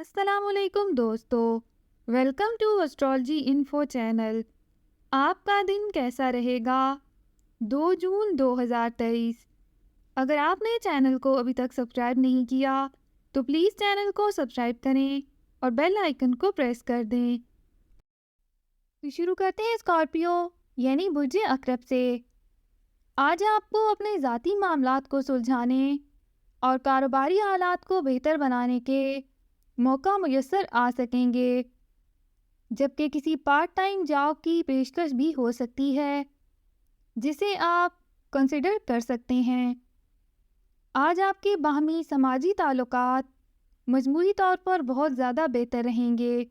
السلام علیکم دوستو، welcome to astrology info channel. آپ کا دن کیسا رہے گا؟ 2 جون 2023۔ اگر آپ نے چینل کو ابھی تک سبسکرائب نہیں کیا تو پلیز چینل کو سبسکرائب کریں اور بیل آئیکن کو پریس کر دیں۔ تو شروع کرتے ہیں اسکارپیو یعنی برج عقرب سے۔ آج آپ کو اپنے ذاتی معاملات کو سلجھانے اور کاروباری حالات کو بہتر بنانے کے موقع میسر آ سکیں گے، جبکہ کسی پارٹ ٹائم جاب کی پیشکش بھی ہو سکتی ہے جسے آپ کنسیڈر کر سکتے ہیں۔ آج آپ کے باہمی سماجی تعلقات مجموعی طور پر بہت زیادہ بہتر رہیں گے،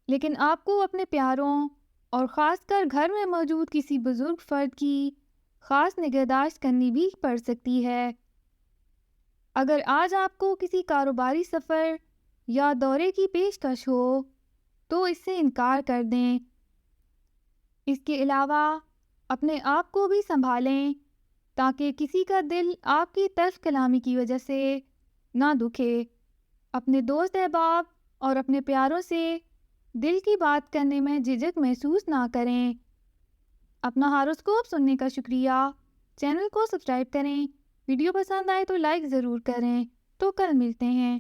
لیکن آپ کو اپنے پیاروں اور خاص کر گھر میں موجود کسی بزرگ فرد کی خاص نگہداشت کرنی بھی پڑ سکتی ہے۔ اگر آج آپ کو کسی کاروباری سفر یا دورے کی پیشکش ہو تو اس سے انکار کر دیں۔ اس کے علاوہ اپنے آپ کو بھی سنبھالیں تاکہ کسی کا دل آپ کی تلخ کلامی کی وجہ سے نہ دکھے۔ اپنے دوست احباب اور اپنے پیاروں سے دل کی بات کرنے میں جھجک محسوس نہ کریں۔ اپنا ہاروسکوپ سننے کا شکریہ۔ چینل کو سبسکرائب کریں۔ ویڈیو پسند آئے تو لائک ضرور کریں۔ تو کل ملتے ہیں۔